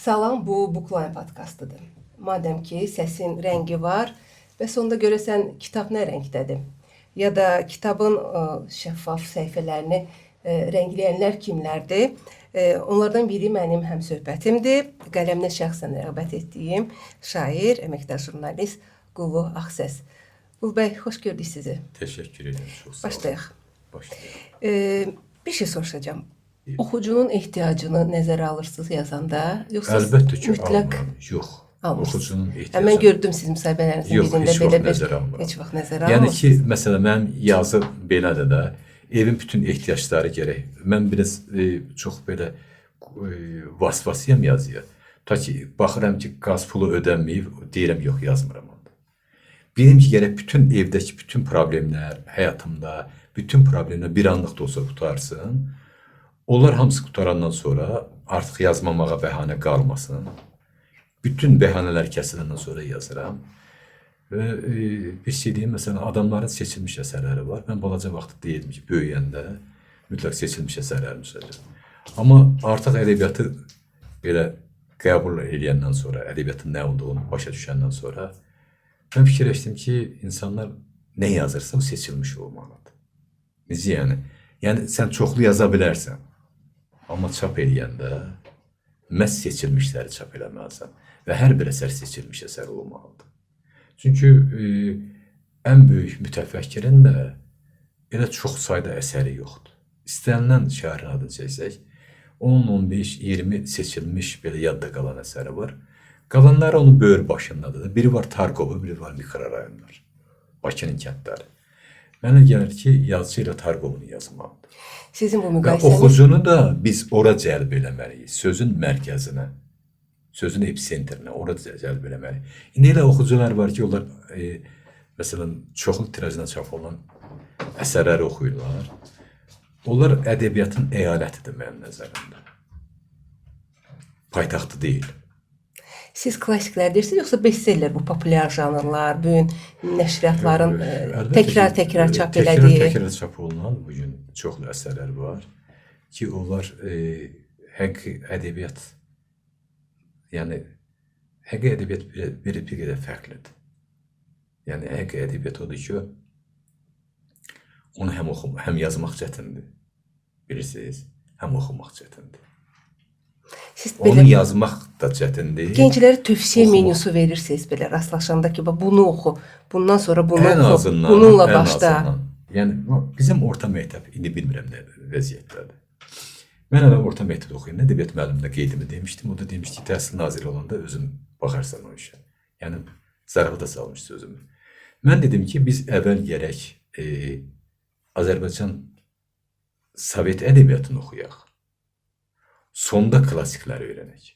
Salam, bu Bookline podkastıdır. Madəm ki, səsin rəngi var və sonda görəsən kitab nə rəngdədir? Ya da kitabın şəffaf səhifələrini rəngləyənlər kimlərdir? Onlardan biri mənim həmsöhbətimdir. Qələminə şəxsən rəğbət etdiyim şair, əməkdar jurnalist Qulu Ağsəs. Qulu bəy, xoş gördük sizi. Teşekkür ederim. Çok sağ olun. Başlayaq. Başlayalım. Bir şey soruşacağım. Oxucunun ehtiyacını nəzərə alırsınız yazanda, yoxsa Əlbəttə ki, mütləq almıram. Yox. almırsınız? Oxucunun Mən ehtiyacı. gördüm sizin müsahibələrinizin Yox, birində heç belə vaxt bir nəzərə almıram. heç vaxt nəzərə Yəni almırsınız. ki, məsələn, mənim yazı belədir də, evin bütün ehtiyacları gərək. Mən biraz çox belə vasvasıyam yazıya. Ta ki, baxıram ki, qaz pulu ödənməyib, deyirəm, yox, yazmıram onda. Benim ki, gərək bütün evdəki bütün problemlər, həyatımda, bütün problemlər bir anlıq da olsa qutarsın. Onlar hamısı qutarandan sonra artıq yazmamağa bəhanə qalmasın. Bütün bəhanələr kəsiləndən sonra yazıram. Və bir şey deyim, məsələn, adamların seçilmiş əsərləri var. Mən balaca vaxtı deyirdim ki, böyüyəndə mütləq seçilmiş əsərlərimi söyləyəcəm. Amma artıq ədəbiyyatı belə qəbul edəndən sonra, ədəbiyyatın nə olduğunu başa düşəndən sonra mən fikirləşdim ki, insanlar nə yazırsa o seçilmiş olmalıdır. Necə yəni? Yəni sən çoxlu yaza bilərsən. Amma çap eləyəndə məhz seçilmişləri çap eləməlisən və hər bir əsər seçilmiş əsər olmalıdır. Çünki ən böyük mütəfəkkirin də elə çox sayda əsəri yoxdur. İstənilən şairin adını çəksək, 10, 15, 20 seçilmiş belə yadda qalan əsəri var. Qalanları onun böyür başındadır. Biri var Tarkovu, biri var mikrorayonlar. Bakının kəndləri. Mənə gəlir ki, yazıcı ilə Tarkovunu yazmalıdır. Sizin bu Və müqayisəniz oxucunu da biz ora cəlb eləməliyik. Sözün mərkəzinə, sözün epicentrinə, ora cəlb eləməliyik. İndi elə oxucular var ki, onlar məsələn, çoxlu tirajla çap olunan əsərləri oxuyurlar. Onlar ədəbiyyatın əyalətidir mənim nəzərimdə. Paytaxtı deyil. siz klassiklər deyirsiniz, yoxsa bestseller bu populyar janrlar, bu gün nəşriyyatların təkrar çap elədiyi? Təkrar çap olunan bugün çoxlu əsərlər var ki, onlar həqiqi ədəbiyyat, yəni həqiqi ədəbiyyat bir qədər fərqlidir. Yəni həqiqi ədəbiyyat odur ki, onu həm yazmaq çətindir, bilirsiniz, həm oxumaq çətindir. Siz Onu belə yazmaq da çətindir. gənclərə tövsiyə Oxumaq. menüsü verirsiniz belə rastlaşanda ki, bunu oxu, bundan sonra bunu Ən oxu, azından, bununla ən başla. azından. Yəni bizim orta məktəb indi bilmirəm nə vəziyyətdədir. Mən hələ orta məktəbdə oxuyanda ədəbiyyat müəllimində qeydimi demişdim. O da demişdi ki, təhsil naziri olanda özün baxarsan o işə. Yəni zarafata salmış sözümü. Mən dedim ki, biz əvvəl gərək Azərbaycan Sovet ədəbiyyatını oxuyaq. Sonda klassikləri öyrənək.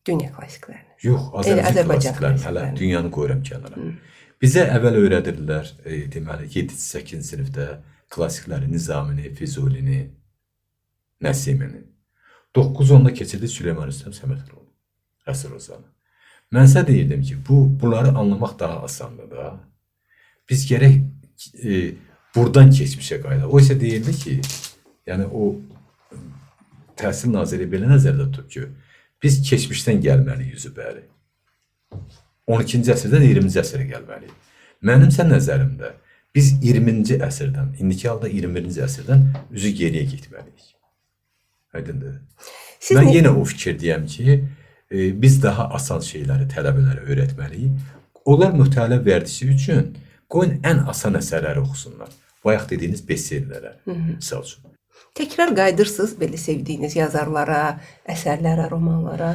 Dünya klassiklərini. Yox, Azərbaycan Azərbaycan klassiklərini, hələ klassiklərini. dünyanı qoyuram kənara. Bizə əvvəl öyrədirdilər, deməli, 7-8 sinifdə klassikləri, Nizamini, Füzulini, Nəsimini. 9-10-da keçirdi Süleyman Rüstəm Səmədoğlu, Rəsul Ozanı. Mənsə deyirdim ki, bunları anlamaq daha asandır da. Biz gərək buradan keçmişə qayıdaq. O isə deyirdi ki, yəni o təhsil naziri belə nəzərdə tutub ki, biz keçmişdən gəlməliyik yüzü bəri. 12-ci əsrdən 20-ci əsrə gəlməliyik. Mənimsə nəzərimdə biz 20-ci əsrdən, indiki halda 21-ci əsrdən üzü geriyə getməliyik. Aydındır. Siz Mən nə- yenə o fikirdəyəm ki, biz daha asan şeyləri tələbələrə öyrətməliyik. Onlar mütaliə vərdişi üçün qoyun ən asan əsərləri oxusunlar. Bayaq dediyiniz bestsellerlər, misal üçün. Təkrar qayıdırsınız belə sevdiyiniz yazarlara, əsərlərə, romanlara.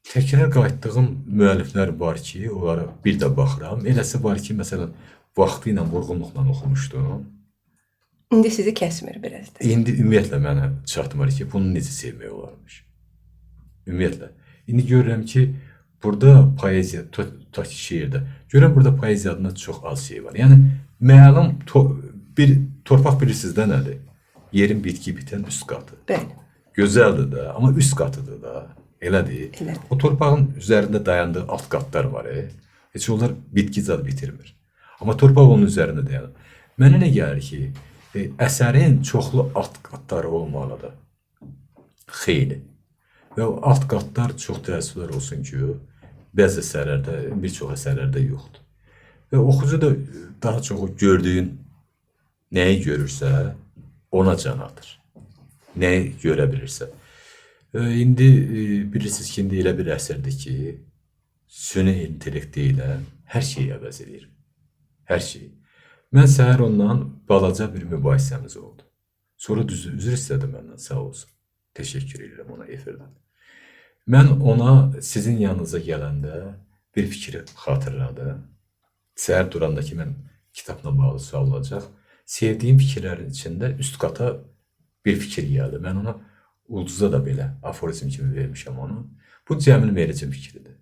Təkrar qayıtdığım müəlliflər var ki, onlara bir də baxıram. Eləsi var ki, məsələn, vaxtı ilə vurğunluqla oxumuşdum. İndi sizi kəsmir biraz da. İndi ümumiyyətlə mənə çatmır ki, bunu necə sevmək olarmış. Ümumiyyətlə. İndi görürəm ki, burada poeziya, tutaq ki, şeirdə, görürəm burada poeziya adına çox az şey var. Yəni, məlum bir torpaq bilirsiniz də nədir? Yerin bitki bitən üst qatı. Bəli. Gözəldir də, amma üst qatıdır da. Elədir. Elədir. O torpağın üzərində dayandığı alt qatlar var. Heç onlar bitki zad bitirmir. Amma torpaq onun üzərində dayanır. Mənə nə gəlir ki, əsərin çoxlu alt qatları olmalıdır. Xeyli. və o alt qatlar çox təəssüflər olsun ki, bəzi əsərlərdə, bir çox əsərlərdə yoxdur. Və oxucu da daha çox o gördüyün nəyi görürsə, ona can atır. Nəyi görə bilirsə. İndi bilirsiniz ki, indi elə bir əsrdir ki, süni intellekt ilə hər şeyi əvəz edir. Hər şeyi. Mən səhər ondan balaca bir mübahisəmiz oldu. Sonra üzr istədi məndən, sağ olsun. Təşəkkür edirəm ona efirdən. Mən ona sizin yanınıza gələndə bir fikri xatırladım. Səhər duranda ki, mən kitabla bağlı sual olacaq. Sevdiyim fikirlərin içində üst qata bir fikir gəldi. Mən ona ulduza da belə aforizm kimi vermişəm onu. Bu Cəmil Meriçin fikridir.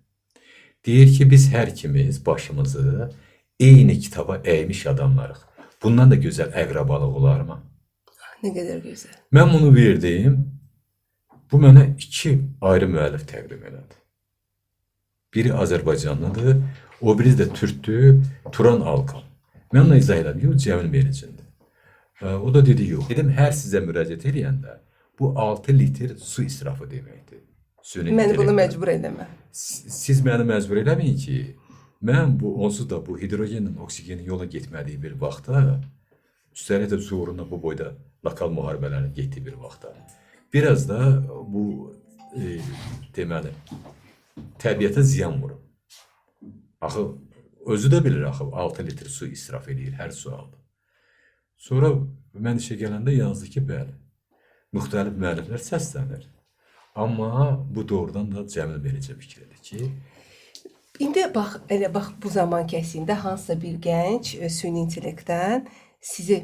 Deyir ki, biz hər ikimiz başımızı eyni kitaba əymiş adamlarıq. Bundan da gözəl əqrabalıq olarmı? Nə qədər gözəl. Mən bunu verdim. Bu mənə 2 ayrı müəllif təqdim elədi. Biri Azərbaycanlıdır, o biri də türkdür, Turan Alkan. Mən ona izah elədim, yox, Cəmil Meriçindir. O da dedi, yox. Dedim, hər sizə müraciət edəndə bu 6 litr su israfı deməkdir. Məni bunu məcbur eləmə. Siz məni məcbur eləməyin ki, mən bu onsuz da bu hidrogenlə oksigenin yola getmədiyi bir vaxtda, üstəlik də uğrunda bu boyda lokal müharibələrin getdiyi bir vaxtda, biraz da bu deməli təbiətə ziyan vurur. Axı özü də bilir axı 6 litr su israf edir hər su aldı. Sonra mən işə gələndə yazdı ki, bəli, müxtəlif müəlliflər səslənir. Amma bu doğrudan da Cəmil Meriçin fikridir ki, İndi bax, elə bax bu zaman kəsiyində hansısa bir gənc süni intellektdən sizi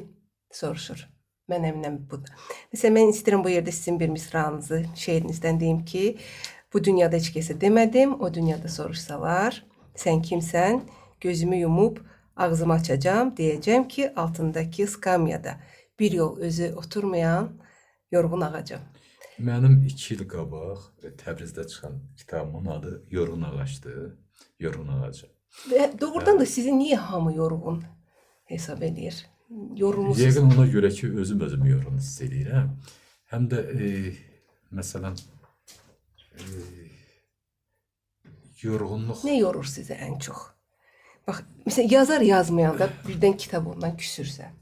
soruşur. Mən əminəm budur. Məsələn, mən istəyirəm bu yerdə sizin bir misranızı şeirinizdən deyim ki, bu dünyada heç kəsə demədim, o dünyada soruşsalar, sən kimsən, gözümü yumub ağzımı açacağım, deyəcəm ki, altındakı skamyada bir yol özü oturmayan yorğun ağacım. Mənim 2 il qabaq Təbrizdə çıxan kitabımın adı Yorğun Ağacdır, Yorğun Ağacı. Və doğrudan da sizi niyə hamı yorğun hesab edir? Yorulmusunuz. Yəqin ona görə ki, özüm yorğun hiss edirəm. Həm də məsələn yorğunluq Nə yorur sizi ən çox? Bax, məsələn, yazar yazmayanda birdən kitab ondan küsürsə,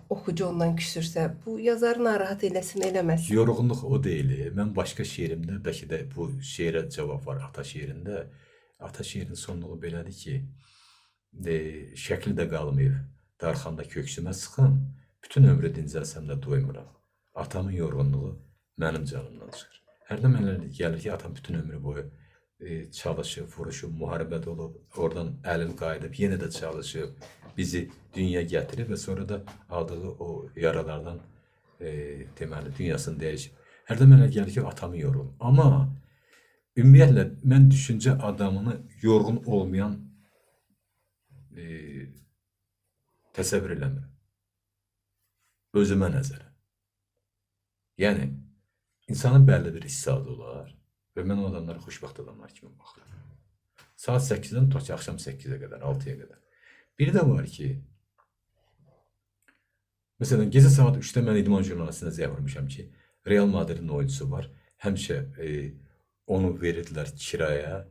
oxucu ondan küsürsə, bu yazarı narahat eləsin, eləməsin. Yorğunluq o deyil. Mən başqa şeirimdə, bəlkə də bu şeirə cavab var Ata şeirində. Ata şeirinin sonluğu belədir ki, şəkli də qalmayıb, darxanda köksümə sıxın, bütün ömrü dincəlsəm də doymuram. Atamın yorğunluğu mənim canımdan çıxır. Hərdən mənə gəlir ki, atam bütün ömrü boyu çalışıb, vuruşub, müharibədə olub, oradan əlin qayıdıb, yenə də çalışıb, bizi dünya gətirib və sonra da aldığı o yaralardan deməli, dünyasını dəyişib. Hərdən mənə gəlir ki, atamı yorğun. Amma ümumiyyətlə, mən düşüncə adamını yorğun olmayan təsəvvür eləmirəm. Özümə nəzərə. Yəni, insanın bəlli bir hissadı olar və mən o adamlara xoşbəxt adamlar kimi baxıram. Saat 8-dən tutaq ki, axşam 8-ə qədər, 6-ya qədər. Biri də var ki, məsələn, gecə saat 3-də mən idman jurnalistində zəng vurmuşam ki, Real Madridin oyuncusu var. Həmişə onu verirdilər kiraya,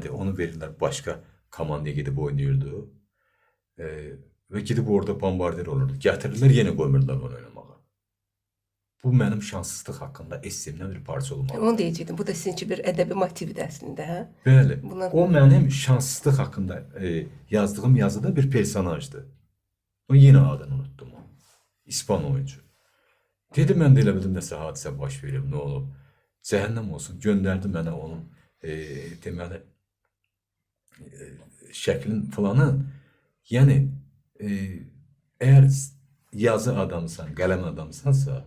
onu verirdilər başqa komandaya gedib oynayırdı. Və gedib orada bombardir olurdu. Gətirirlər, yenə qoymurdular onu oynamağa. Bu mənim şanssızlıq haqqında essimdən bir parça olmalı. Onu deyəcəkdim, bu da sizin üçün bir ədəbi motivdir əslində, hə? Bəli, o mənim şanssızlıq haqqında yazdığım yazıda bir personajdır. O yenə adını unuttum. İspan oyuncu. Dedi, mən də elə bildim, nəsə hadisə baş verib, nə olub? Cəhənnəm olsun, göndərdi mənə onun deməli şəklin falanı. Yəni, əgər yazı adamsan, qələm adamsansa,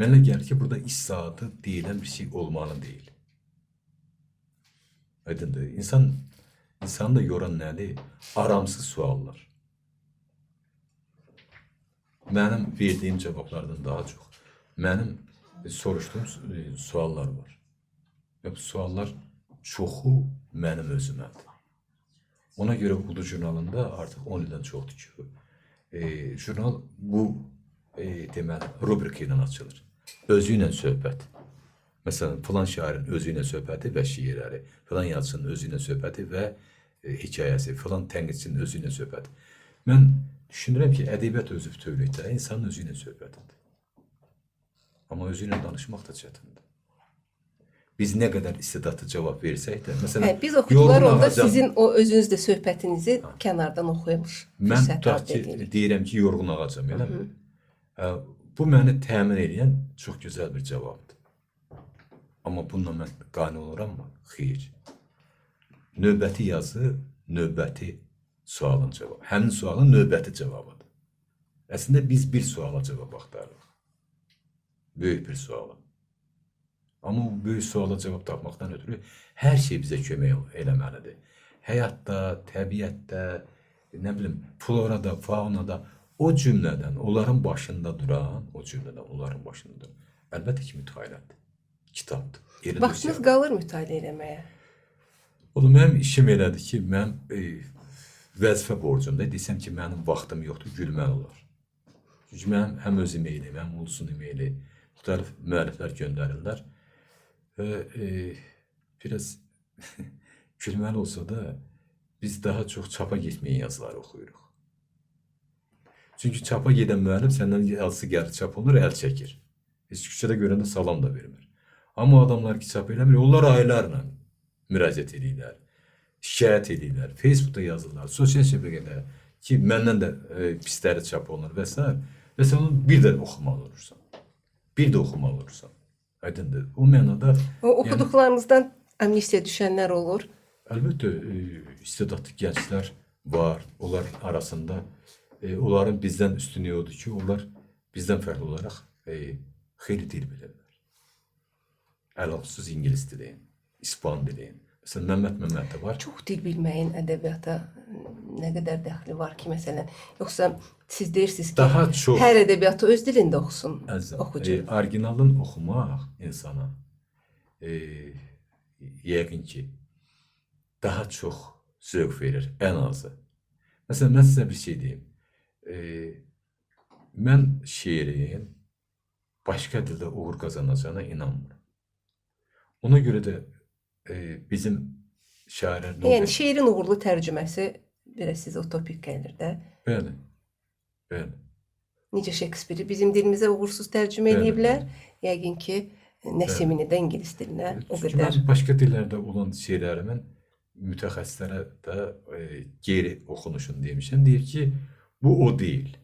mənə gəlir ki, burada islahatı deyilən bir şey olmalı deyil. Aydındır. İnsanı da yoran nədir? Aramsız suallar. Mənim verdiyim cavablardan daha çox. Mənim soruşduğum suallar var. Və bu suallar çoxu mənim özümədir. Ona görə Ulu jurnalında artıq 10 ildən çoxdur ki, jurnal bu deməli rubrika ilə açılır. Özü ilə söhbət. Məsələn, filan şairin özü ilə söhbəti və şeirləri, filan yazıçının özü ilə söhbəti və hekayəsi, filan tənqidçinin özü ilə söhbəti. Mən düşünürəm ki, ədəbiyyat özü bütövlükdə insanın özü ilə söhbətidir. Amma özü ilə danışmaq da çətindir. Biz nə qədər istedadlı cavab versək də, məsələn, Biz oxucular yorğun onda ağacam- sizin o özünüzdə söhbətinizi kənardan oxuymuş. Mən fürsət tutaq əldə ki, edirik. deyirəm ki, yorğun ağacam, eləmi? Bu məni təmin edən çox gözəl bir cavabdır. Amma bununla mən qane oluram mı? Xeyr. Növbəti yazı, növbəti sualın cavabı. Həmin sualın növbəti cavabıdır. Əslində biz bir suala cavab axtarırıq. Böyük bir suala. Amma bu böyük suala cavab tapmaqdan ötürü hər şey bizə kömək eləməlidir. Həyatda, təbiətdə, nə bilim, florada, faunada, o cümlədən, onların başında duran, əlbəttə ki, mütailədir, kitabdır. Yerində Vaxtınız şey- qalır mütaliə eləməyə. Oğlum, mənim işim elədir ki, mən vəzifə borcumda desəm ki, mənim vaxtım yoxdur, gülməli olar. Çünki mənim həm öz e-mailim, həm Ulusun e-maili, müxtəlif müəlliflər göndərirlər. Və biraz gülməli olsa da biz daha çox çapa getməyən yazıları oxuyuruq. Çünki çapa gedən müəllif səndən yazısı gəlir, çap olur, əl çəkir. Heç küçədə görəndə salam da vermir. Amma adamlar ki, çap eləmir, onlar aylarla müraciət edirlər, şikayət edirlər, Facebookda yazırlar, sosial şəbəkədə ki, məndən də pisləri çap olunur və s. Və sən onu bir də oxumalı olursan. Bir də oxumalı olursan. Aydındır. O mənada O oxuduqlarınızdan amnistiya düşənlər olur. əlbəttə istedadlı gənclər var. Onların arasında onların bizdən üstünlüyü odur ki, onlar bizdən fərqli olaraq xeyli dil bilirlər. Əlaqsız ingilis dili, ispan dili. Məsələn, Məmməd də var. Çox dil bilməyin ədəbiyyata nə qədər dəxli var ki, məsələn. Yoxsa siz deyirsiniz ki, Daha çox- hər ədəbiyyatı öz dilində oxusun Əzizim, oxucu. orijinalın oxumaq insana yəqin ki, daha çox zövq verir, ən azı. Məsələn, mən sizə bir şey deyim. Mən şeirin başqa dildə uğur qazanacağına inanmıram. Ona görə də bizim şairlər Yəni şeirin uğurlu tərcüməsi biraz sizə utopik gəlir də. Bəli, bəli. Necə Şekspiri bizim dilimizə uğursuz tərcümə Bəli, ediblər. Yəqin ki, Nəsimini də ingilis dilinə o Çünki qədər. mən başqa dillərdə olan şeirlərimin mütəxəssislərə də geri oxunuşunu demişəm. Deyir ki, bu o deyil.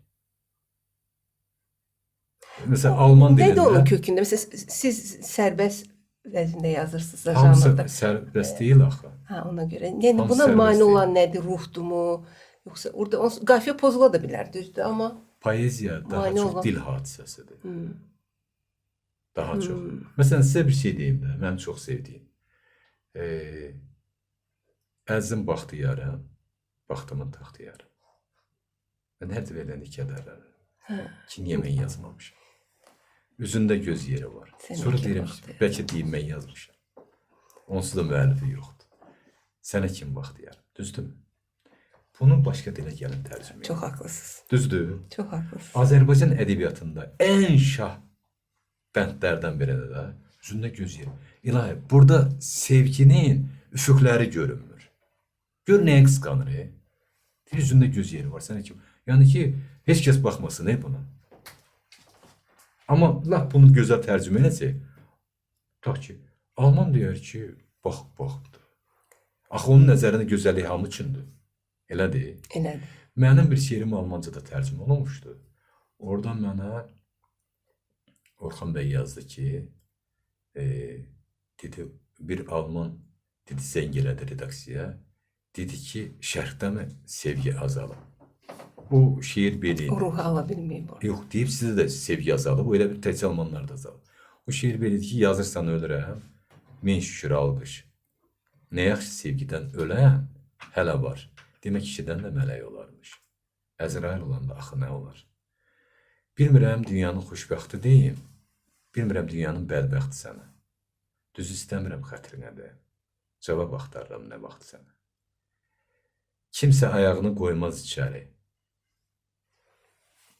Məsələn, Alman Nədir onun dilində kökündə? Məsələn, siz sərbəst vəzində yazırsınız da hamısı janrda. sərbəst deyil axı. Ha, ona görə. Yəni Hamısı buna sərbəst mane deyil. olan nədir? Ruhdumu? Yoxsa orada qafiyə pozula da bilər, düzdür, amma Poeziya daha Mane çox olan. dil hadisəsidir. Daha çox. Məsələn, sizə bir şey deyim də, mənim çox sevdiyim. Əzim Baxtiyarə, Baxtımın Taxtiyarə. Mən hər dəfə elə kədərlənirəm ki, niyə mən yazmamışam? Üzündə göz yeri var. Sənin Sonra kim deyirəm ki, Baxtiyar? bəlkə deyim mən yazmışam. Onsuz da müəllifi yoxdur. Sənə kim Baxtiyar? Düzdürmü? Bunu başqa dilə gəlin tərcümə edin. çox haqlısınız. Düzdür? Çox haqlısınız. Azərbaycan ədəbiyyatında ən şah bəndlərdən biri də üzündə göz yeri. İlahi, burada sevginin üfüqləri görünmür. Gör nəyə qısqanır, Deyir, üzündə göz yeri var. Sənə kim? Yəni ki, heç kəs baxmasın, buna. Amma laf bunu gözəl tərcümə edəcək. Tutaq ki, Alman deyər ki, baxdır. Axı onun nəzərində gözəllik hamı üçündür. Elədir. Elədir. Mənim bir şeirim Almancada tərcümə olunmuşdu. Orada mənə Orxan bəy yazdı ki, dedi, bir Alman dedi, zəng elədi redaksiyaya. Dedi ki, şərqdəmi sevgi azalır? Bu şeir belə. O ruhu ala bilməyib o. Yox, deyib sizdə də sevgi azalır. O elə bir təkcə Almanlarda azalır. O şeir belə ki, yazırsan ölürəm, min şükür alqış. Nə yaxşı sevgidən öləm, hələ var. Demək kişidən də mələk olarmış. Əzrail olanda axı nə olar? Bilmirəm dünyanın xoşbəxti deyim, bilmirəm dünyanın bədbəxti sənə. Düz istəmirəm xətrinə də, cavab axtarıram nə vaxt sənə. Kimsə ayağını qoymaz içəri,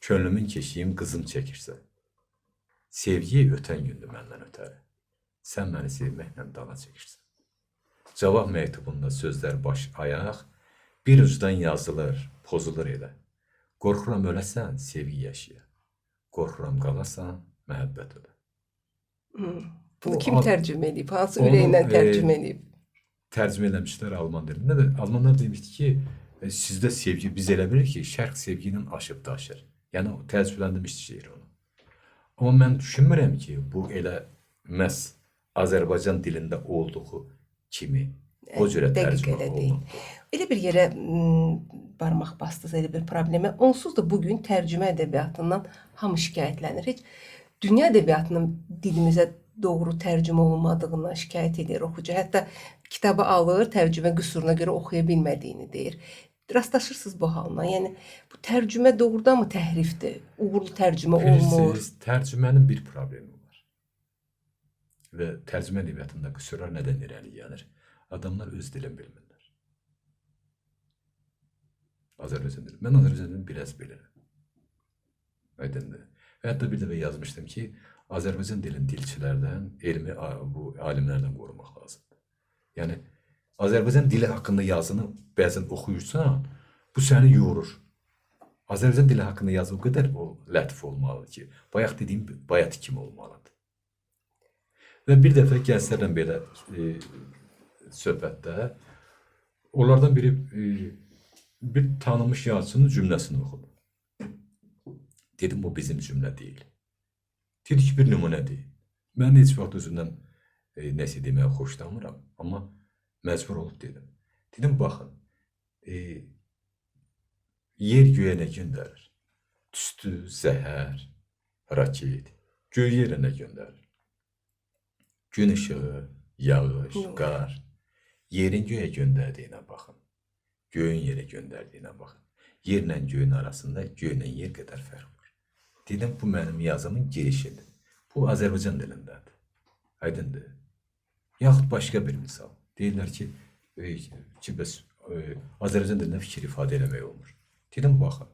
könlümün keşiyim qızım çəkirsə, sevgi ötən gündür məndən ötəri. sən məni sevməklə dala çəkirsən. Cavab məktubunda sözlər baş ayaq, bir ucdan yazılır, pozulur elə. Qorxuram öləsən, sevgi yaşaya. Qorxuram qalasan, məhəbbət ölə. Bunu O kim ad- tərcümə edib? Hansı Onu, ürəyindən tərcümə edib? Tərcümə eləmişlər alman dilində və almanlar demişdi ki, sizdə sevgi, biz elə bilirik ki, şərq sevgi ilə aşıb daşır. Yəni o təəssüfləndirmişdi şeir onu. Amma mən düşünmürəm ki, bu elə məhz Azərbaycan dilində olduğu kimi o cürə Dəqiq tərcümə elə deyil. olunub. Elə bir yerə barmaq bastınız, elə bir problemə. Onsuz da bugün tərcümə ədəbiyyatından hamı şikayətlənir. Heç dünya ədəbiyyatının dilimizə doğru tərcümə olunmadığından şikayət edir oxucu. Hətta kitabı alır, tərcümə qüsuruna görə oxuya bilmədiyini deyir. Rastlaşırsınız bu halına. Yəni bu tərcümə doğrudanmı təhrifdir? Uğurlu tərcümə olmur. Bilirsiniz, tərcümənin bir problemi var. Və tərcümə ədəbiyyatında qüsurlar nədən irəli gəlir? Adamlar öz dilini bilmirlər. Azərbaycan dili. Mən Azərbaycan dilini biraz bilirəm. Aydındır. Və hətta bir dəfə yazmışdım ki, Azərbaycan dilini dilçilərdən, elmi bu alimlərdən qorumaq lazımdır. Yəni Azərbaycan dili haqqında yazını bəzən oxuyursan, bu səni yorur. Azərbaycan dili haqqında yazı o qədər lətif olmalıdır ki, bayaq dediyim bayat kimi olmalıdır. Və bir dəfə gənclərlə belə söhbətdə onlardan biri bir tanınmış yazıçının cümləsini oxudu. Dedim, bu bizim cümlə deyil. Dedi ki, bir nümunə deyil. Mən heç vaxt özümdən nəsə deməyə xoşlanmıram, amma məcbur olub dedim. Dedim, baxın, yer göyə nə göndərir? Tüstü, zəhər, raket. Göy yerə nə göndərir? Gün ışığı, yağış, qar. Yerin göyə göndərdiyinə baxın. Göyün yerə göndərdiyinə baxın. Yerlə göyün arasında göylə yer qədər fərq var. Dedim, bu mənim yazımın girişidir. Bu Azərbaycan dilindədir. Aydındır. Yaxud başqa bir misal. Deyirlər ki, bəs Azərbaycan dilində fikir ifadə eləmək olmur. Dedim, baxın,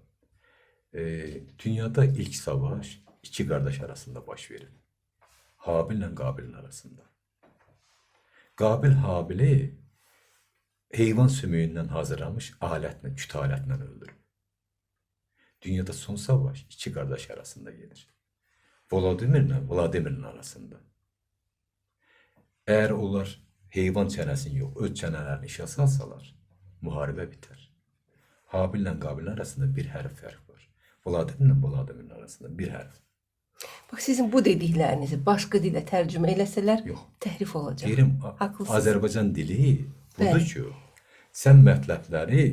dünyada ilk savaş iki qardaş arasında baş verir. Habillə Qabilin arasında. Qabil Habili heyvan sümüyündən hazırlanmış alətlə, küt alətlə öldürür. Dünyada son savaş iki qardaş arasında gedir. Vladimirlə Vladimirin arasında. Əgər onlar heyvan çənəsini yox, öz çənələrini işə salsalar, müharibə bitər. Habillə Qabilin arasında bir hərf fərq var. Vladimirlə Vladimirin arasında bir hərf. Bax, sizin bu dediklərinizi başqa dilə tərcümə eləsələr Yox. təhrif olacaq. Deyirəm, Haqlısınız. Azərbaycan dili budur Bəli. ki, sən mətləbləri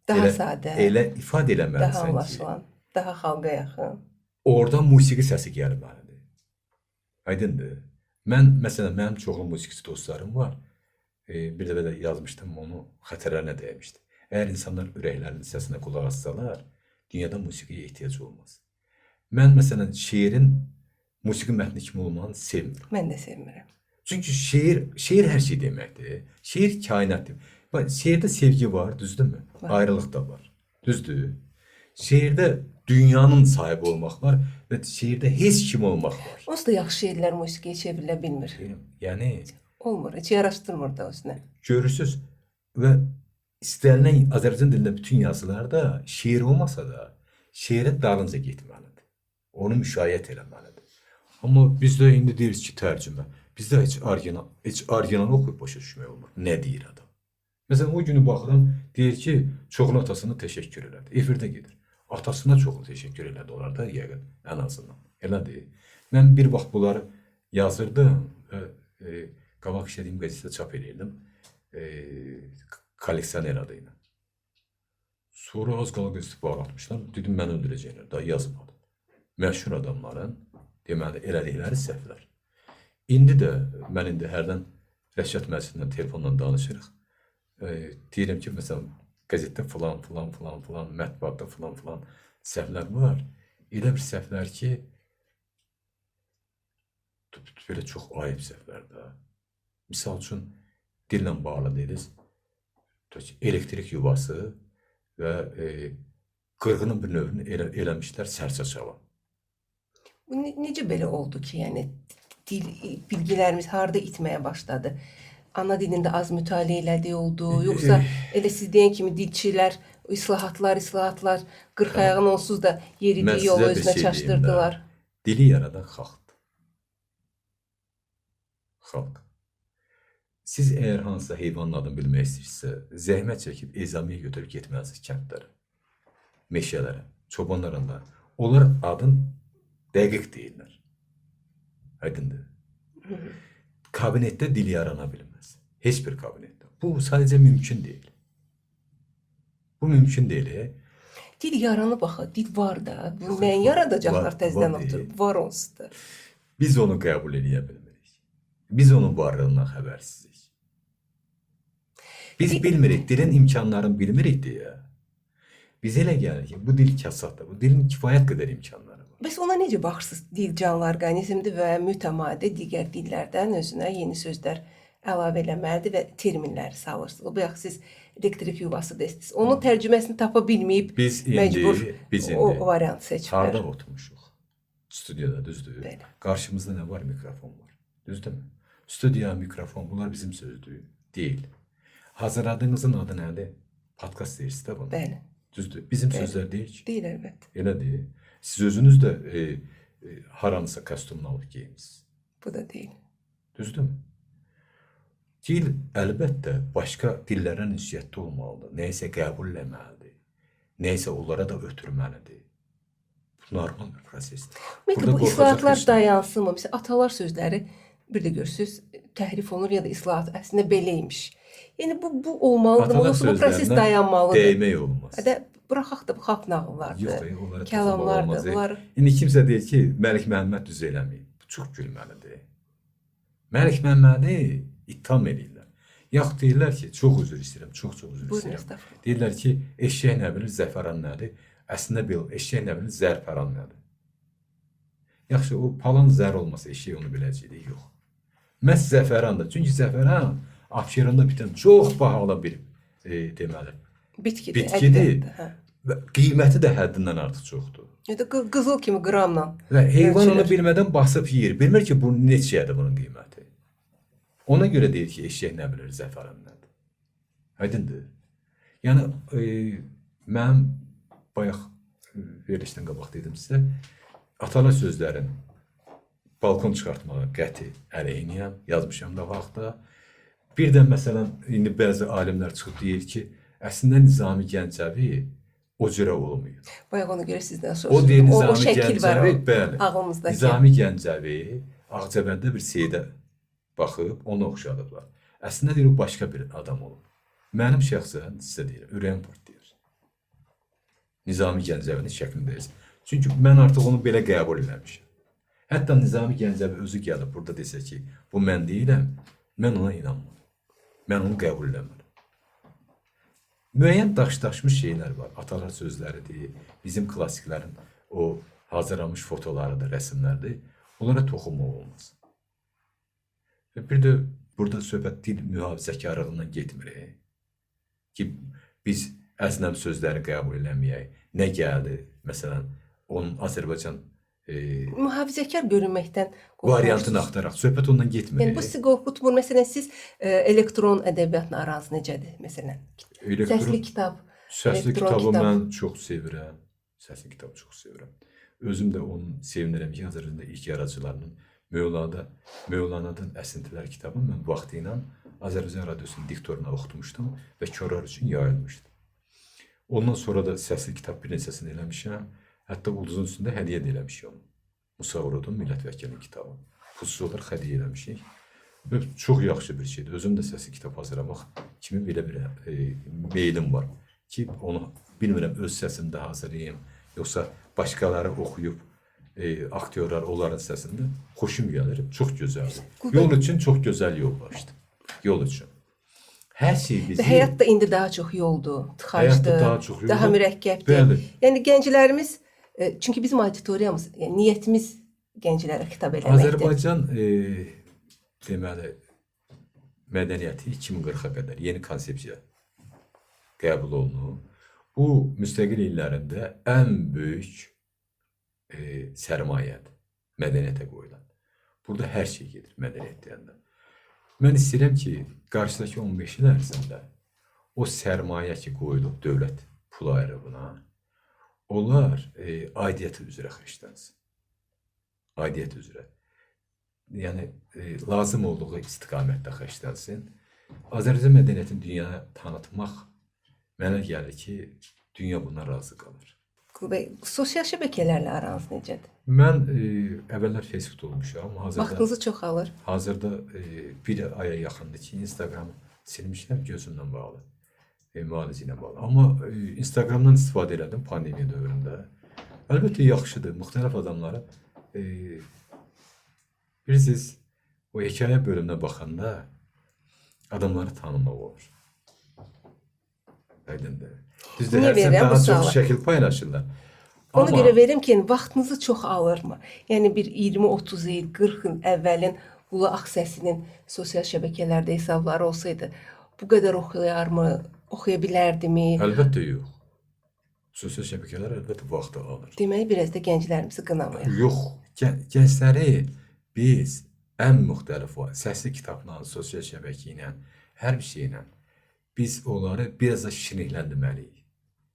Daha sadə, elə ifadə daha eləməlisən ki, anlaşılan, daha xalqa yaxın. oradan musiqi səsi gəlməlidir. Aydındır. Məsələn, mənim çoxlu musiqiçi dostlarım var. Bir dəfə də yazmışdım, onu xətərlərinə dəymişdi. Əgər insanlar ürəklərinin səsinə qulaq assalar, dünyada musiqiyə ehtiyac olmaz. Mən məsələn, şeirin musiqi mətni kimi olmağını sevmirəm. Mən də sevmirəm. Çünki şeir hər şey deməkdir. Şeir kainatdır. Bax, şeirdə sevgi var, düzdürmü? Var. Ayrılıq da var. Düzdür? Şeirdə dünyanın sahibi olmaq var və şeirdə heç kim olmaq var. Onsuz da yaxşı şeirlər musiqiyə çevrilə bilmir. Yəni Olmur, heç yaraşdırmır da özünə. görürsüz və istənilən Azərbaycan dilində bütün yazılarda şeir olmasa da şeirin dalınca getməlidir. Onu müşayiət eləməlidir. Amma bizdə indi deyirik ki, tərcümə. Bizdə heç orijinal oxuyub başa düşmək olmur. Nə deyir adam? Məsələn, o günü baxıram, deyir ki, çoxlu atasına təşəkkür elədi. Efirdə gedir. Atasına çoxlu təşəkkür elədi onlar da yəqin, ən azından. Elədir. Mən bir vaxt bunları yazırdım və qabaq işlədiyim qəzetdə çap edirdim. Kolleksioner adıyla. Sonra az qala qəzetə bağlatmışlar. Dedim, mən öldürəcəklər. Daha yazmadım. Məşhur adamların deməli elədikləri səhvlər. İndi də mən hərdən Rəşad Məscidlə telefonla danışırıq. Deyirəm ki, məsələn, qəzetdə filan, mətbuatda filan səhvlər var. Elə bir səhvlər ki, belə çox ayıb səhvlər də. Misal üçün, dillə bağlı deyiriz, elektrik yuvası və qırğının bir növünü eləmişlər sərçə çala. Bu necə belə oldu ki, yəni dil bilgilərimiz harda itməyə başladı? Ana dilində az mütaliə elədiyi oldu, yoxsa elə siz deyən kimi dilçilər, islahatlar, 40 ayağın onsuz da Mən yeridi yolu sizə bir özünə şey deyim də. çaşdırdılar. Dili yaradan xalqdır. Xalq. Siz əgər hansısa heyvanın adını bilmək istəyirsə, zəhmət çəkib ezamiyə götürüb getməlisiniz kəndlərə, meşələrə, çobanların da. Onlar adın dəqiq deyirlər. Aydındır. Kabinetdə dil yarana bilməz. Heç bir kabinetdə. Bu sadəcə mümkün deyil. Bu mümkün deyil. Dil yaranıb axı, dil var da. Bu nəyin yaradacaqlar Var, təzədən var oturub? Var onsuz da. Biz onu qəbul edə bilmirik. Biz onun varlığından xəbərsizik. Biz bilmirik, dilin imkanlarını bilmirik deyə. Bizə elə gəlir ki, bu dil kasaddır. Bu dilin kifayət qədər imkanları var. Bəs ona necə baxırsınız? Dil canlı orqanizmdir və mütəmadi digər dillərdən özünə yeni sözlər əlavə eləməlidir və terminləri salırsınız. Bayaq siz elektrik yuvası desiniz. Onun tərcüməsini tapa bilməyib Biz məcbur indi o variant seçiblər. harda oturmuşuq? Studiyada, düzdür? Bəli. Qarşımızda nə var? Mikrofon var. Düzdürmü? Studiya, mikrofon, bunlar bizim sözdür. Deyil. Hazırladığınızın adı nədir? Podcast deyirsiniz də bunu. Bəli. Düzdür. Bizim sözlər deyil ki. Deyil əlbəttə. Elə deyil. Siz özünüz də haransa kostyumunu alıb geyimsiniz. Bu da deyil. Düzdürmü? Dil əlbəttə başqa dillərə ünsiyyətli olmalıdır. Nəyisə qəbul eləməlidir. Nəyisə onlara da ötürməlidir. Bu normal bir prosesdir. Ümumiyyətlə bu islahatlar dayansın mı? Məsələn, atalar sözləri bir də görürsüz təhrif olunur ya da islahat əslində beləymiş. Yəni bu olmalıdır. Yoxsa bu proses dayanmalıdır. Dəymək olmaz. Hədə buraxaq da bu xalq nağıllardır. Yox, onlara kəlamlardır. olmaz. Bunlar İndi kimsə deyir ki, Məlik Məmməd düz eləməyib. Bu çox gülməlidir. Məlik Məmmədi ittiham edirlər. Yaxud deyirlər ki, çox üzr istəyirəm, çox üzr buyurun istəyirəm. estağfurullah. Deyirlər ki, eşək nə bilir, zəfəran nədir? Əslində bil, eşək nə bilir, zərfəran nədir? Yaxşı, o palan zər olmasa eşək onu biləcəkdi, yox. Məhz zəfərandır. Çünki zəfəran Abşeronda bitən çox bahalı bir deməli Bitkidir. bitkidir. ədəddir, hə. Və qiyməti də həddindən artıq çoxdur. Ya da qızıl kimi qramla. Və heyvan onu ölçülür. bilmədən basıb yeyir. Bilmir ki, bu neçədir bunun qiyməti. Ona görə deyir ki, eşək nə bilir, zəfəran nədir. Aydındır. Yəni, mənim bayaq verilişdən qabaq dedim sizə, atalar sözlərin balkon çıxartmağa qəti əleyhiniyəm, yazmışam da vaxtda. Bir də məsələn, indi bəzi alimlər çıxıb deyir ki, əslində Nizami Gəncəvi o cürə olmuyor. Bayaq ona görə sizdən O soruşdum. deyir O Nizami şəkil var Gəncəvi, o bəli. ağlımızdakı. Nizami Gəncəvi Ağcabəndə bir seydə baxıb onu oxşadıblar. Əslində deyir o başqa bir adam olub. Mənim şəxsən sizə deyirəm, ürəyim partlayır. Nizami Gəncəvinin şəklini deyirsən. Çünki mən artıq onu belə qəbul eləmişəm. Hətta Nizami Gəncəvi özü gəlib burada desə ki, bu mən deyirəm, mən ona inanmıram. Mən onu qəbul eləmirəm. Müəyyən daşdaşmış şeylər var. Atalar sözləridir, bizim klassiklərin o hazırlanmış fotolarıdır, rəsmlərdir. Onlara toxunmaq olmaz. Və bir də burada söhbət dil mühafizəkarlığından getmir. Ki biz əznəm sözləri qəbul eləməyək. Nə gəldi? Məsələn, onun Azərbaycan mühafizəkar görünməkdən variantını axtaraq. Söhbət ondan getmir. Yəni bu sizi qorxutmur. Məsələn, siz elektron ədəbiyyatla aranız necədir? Məsələn, səsli kitab, Səsli elektron kitabı kitab. mən çox sevirəm. Səsli kitabı çox sevirəm. Özüm də onun sevinirəm ki, Azərbaycanda ilk yaradıcılarının Mövlana'dan Əsintilər kitabını mən vaxtı ilə Azərbaycan Radiosunun diktoruna oxutmuşdum və körlər üçün yayılmışdı. Ondan sonra da səsli kitab bir neçəsini eləmişəm. Hətta ulduzun üstündə hədiyyə də eləmişik onu. Musa Urodun millət vəkilinin kitabı. Pulsuz olaraq hədiyyə eləmişik. Və çox yaxşı bir şeydir. Özüm də səsli kitab hazırlamaq kimi belə bir meylim var. Ki onu bilmirəm öz səsimdə hazırlayayım. Yoxsa başqaları oxuyub aktyorlar onların səsində xoşum gəlir. Çox gözəldir. Yol üçün çox gözəl yol başdır. Yol üçün. Hər şey bizi... Həyat da indi daha çox yoldur, tıxacdır, daha mürəkkəbdir. Bəli. Yəni gənclərimiz, çünki bizim auditoriyamız, yəni niyyətimiz gənclərə xitab eləməkdir. Azərbaycan deməli mədəniyyəti 2040-a qədər yeni konsepsiya qəbul olunur. Bu müstəqil illərində ən böyük sərmayədir mədəniyyətə qoyulan. Burada hər şey gedir mədəniyyət deyəndə. Mən istəyirəm ki, qarşıdakı 15 il ərzində o sərmayə ki qoyulub dövlət pul ayrılığına, onlar aidiyyəti üzrə xərclənsin. Aidiyyət üzrə. Yəni lazım olduğu istiqamətdə xərclənsin. Azərbaycan mədəniyyətini dünyaya tanıtmaq mənə gəlir ki, dünya buna razı qalır. Bəy, sosial şəbəkələrlə aranız necədir? Mən əvvəllər Facebookda olmuşam. Vaxtınızı çox alır. Hazırda bir aya yaxındır ki, Instagramı silmişəm gözümlə bağlı. Müalicə ilə bağlı. Amma Instagramdan istifadə elədim pandemiya dövründə. Əlbəttə yaxşıdır. Müxtəlif adamlara bilirsiniz, o hekayə bölümünə baxanda adamları tanımaq olur. Aydındır. Düzdür, Niyə hər verirəm sən bu daha çox sualı? şəkil paylaşırlar. Ona Amma görə verim ki, vaxtınızı çox alırmı? Yəni bir 20-30 il, 40 il əvvəlin Ulu Ağsəsinin sosial şəbəkələrdə hesabları olsaydı, bu qədər oxuyarmı, oxuya bilərdimi? əlbəttə yox. Sosial şəbəkələr əlbəttə vaxt alır. Deməli, biraz da gənclərimizi qınamayaq. Yox, gəncləri biz ən müxtəlif səsli kitabla, sosial şəbəkə ilə, hər bir şeylə biz onları biraz da şirinləndirməliyik.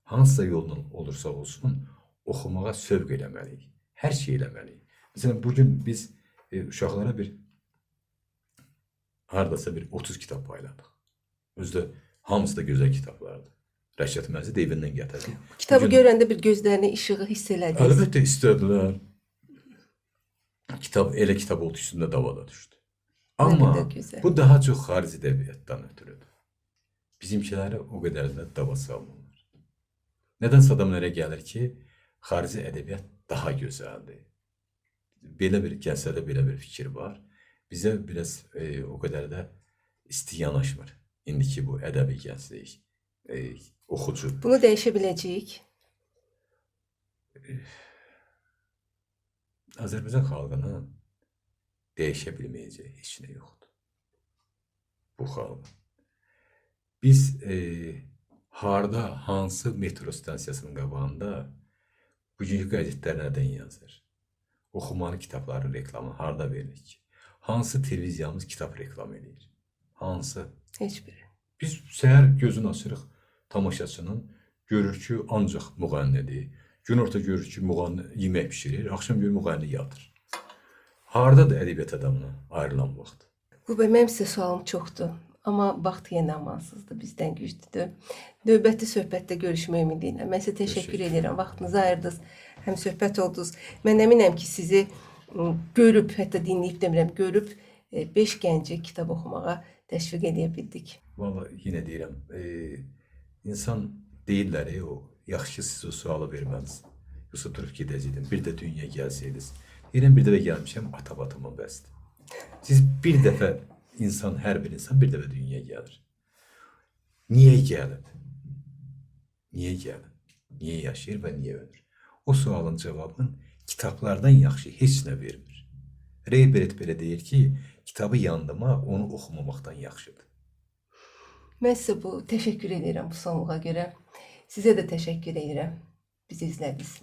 Hansısa yolla olursa olsun, oxumağa sövq eləməliyik. Hər şey eləməliyik. Məsələn, bugün biz uşaqlara hardasa bir 30 kitab payladıq. Özdə hamısı da gözəl kitablardır. Rəşad Məzid evindən gətirdi. Kitabı görəndə bir gözlərinə işığı hiss elədiniz. Əlbəttə istədilər. Kitab elə kitab oldu üstündə davada düşdü. Amma qədər gözəl. bu daha çox xarici ədəbiyyatdan ötürüdür. Bizimkiləri o qədər də dava salmırlar. Nədənsə adamlara gəlir ki, xarici ədəbiyyat daha gözəldir. Belə bir gənclərdə belə bir fikir var. Bizə biraz o qədər də isti yanaşmır. İndiki bu ədəbi gənclik, oxucu. Bunu dəyişə biləcəyik. Azərbaycan xalqının dəyişə bilməyəcəyi heç nə yoxdur. Bu xalq. Biz harda, hansı metro stansiyasının qabağında bugünkü qəzetlər nədən yazır? Oxumalı kitabların reklamını harda verilir ki? Hansı televiziyamız kitab reklam edir? Hansı? Heç biri. Biz səhər gözünü açırıq tamaşaçının, görür ki, ancaq müğənnidir. Günorta görür ki, müğənni yemək pişirir, axşam görür müğənni yatır. Hardadır ədəbiyyat adamına ayrılan vaxt? Qubay, mənim sizə sualım çoxdur. Amma vaxt yenə amansızdır, bizdən güclüdür. Növbəti söhbətdə görüşmək ümidi ilə. Mən sizə təşəkkür edirəm. Vaxtınızı ayırdınız, həm söhbət oldunuz. Mən əminəm ki, sizi görüb, hətta dinləyib demirəm, görüb 5 gənci kitab oxumağa təşviq edə bildik. Vallahi yenə deyirəm, insan deyirlər, o yaxşı ki siz o sualı verməlisiniz. Yoxsa durub gedəcəkdim, bir də dünya gəlsəydiniz. Deyirəm, bir dəfə gəlmişəm, ata-batıma bəsdir. Siz bir dəfə hər bir insan bir dəfə dünyaya gəlir. Niyə gəlib? Niyə gəlib? Niyə yaşayır və niyə ölür? O sualın cavabını kitablardan yaxşı heç nə vermir. Ray Bradbury belə deyir ki, kitabı yandıma, onu oxumamaqdan yaxşıdır. Mən sizə təşəkkür edirəm bu sonluğa görə. Sizə də təşəkkür edirəm. Bizi izlədiniz.